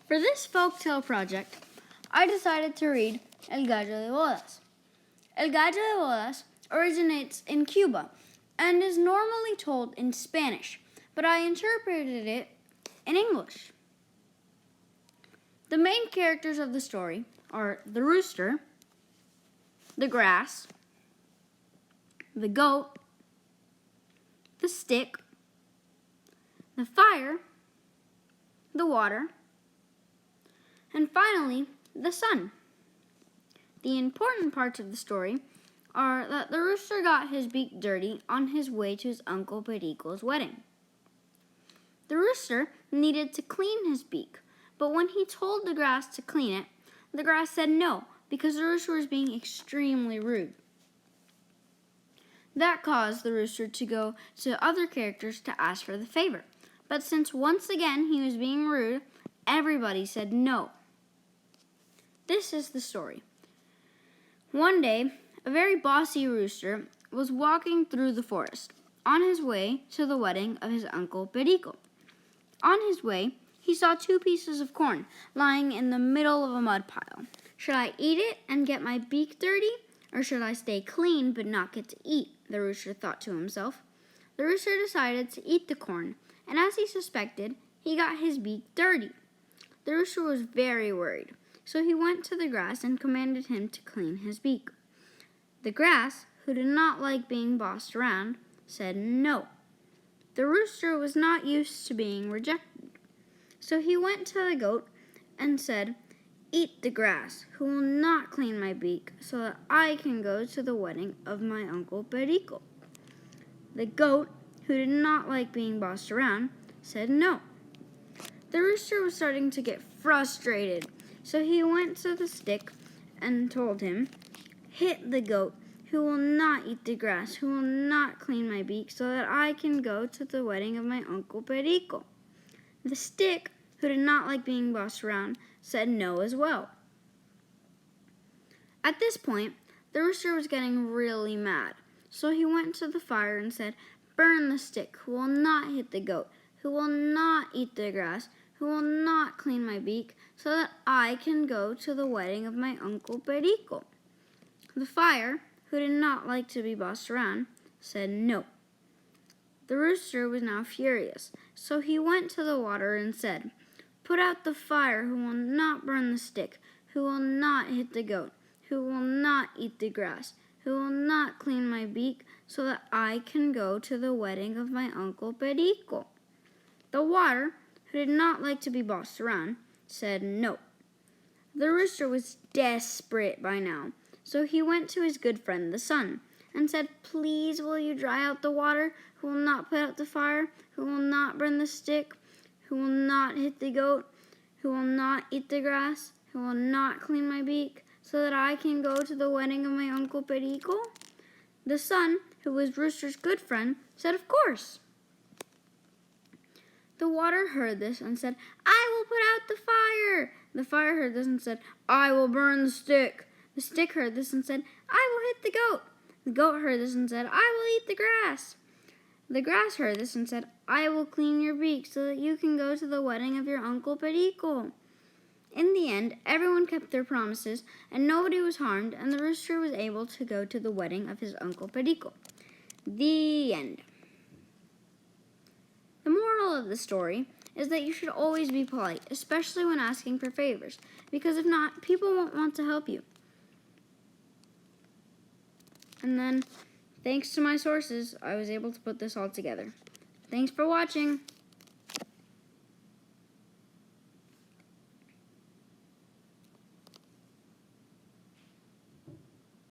For this folktale project, I decided to read El Gallo de Bodas. El Gallo de Bodas originates in Cuba and is normally told in Spanish, but I interpreted it in English. The main characters of the story are the rooster, the grass, the goat, the stick, the fire, the water, and finally, the sun. The important parts of the story are that the rooster got his beak dirty on his way to his Uncle Perico's wedding. The rooster needed to clean his beak, but when he told the grass to clean it, the grass said no because the rooster was being extremely rude. That caused the rooster to go to other characters to ask for the favor, but since once again he was being rude, everybody said no. This is the story. One day, a very bossy rooster was walking through the forest on his way to the wedding of his Uncle Perico. On his way, he saw 2 pieces of corn lying in the middle of a mud pile. Should I eat it and get my beak dirty, or should I stay clean but not get to eat? The rooster thought to himself. The rooster decided to eat the corn, and as he suspected, he got his beak dirty. The rooster was very worried, so he went to the grass and commanded him to clean his beak. The grass, who did not like being bossed around, said no. The rooster was not used to being rejected, so he went to the goat and said, "Eat the grass, who will not clean my beak, so that I can go to the wedding of my Uncle Perico." The goat, who did not like being bossed around, said no. The rooster was starting to get frustrated, so he went to the stick and told him, "Hit the goat, who will not eat the grass, who will not clean my beak, so that I can go to the wedding of my Uncle Perico." The stick, who did not like being bossed around, said no as well. At this point, the rooster was getting really mad, so he went to the fire and said, "Burn the stick, who will not hit the goat, who will not eat the grass, who will not clean my beak, so that I can go to the wedding of my Uncle Perico." The fire, who did not like to be bossed around, said no. The rooster was now furious, so he went to the water and said, "Put out the fire, who will not burn the stick, who will not hit the goat, who will not eat the grass, who will not clean my beak, so that I can go to the wedding of my Uncle Perico." The water, who did not like to be bossed around, said no. The rooster was desperate by now, so he went to his good friend the sun and said, "Please, will you dry out the water, who will not put out the fire, who will not burn the stick, who will not hit the goat, who will not eat the grass, who will not clean my beak, so that I can go to the wedding of my Uncle Perico?" The sun, who was Rooster's good friend, said, "Of course." The water heard this and said, "I will put out the fire." The fire heard this and said, "I will burn the stick." The stick heard this and said, "I will hit the goat." The goat heard this and said, "I will eat the grass." The grass heard this and said, "I will clean your beak so that you can go to the wedding of your Uncle Perico." In the end, everyone kept their promises, and nobody was harmed, and the rooster was able to go to the wedding of his Uncle Perico. The end. The moral of the story is that you should always be polite, especially when asking for favors, because if not, people won't want to help you. And then, thanks to my sources, I was able to put this all together. Thanks for watching.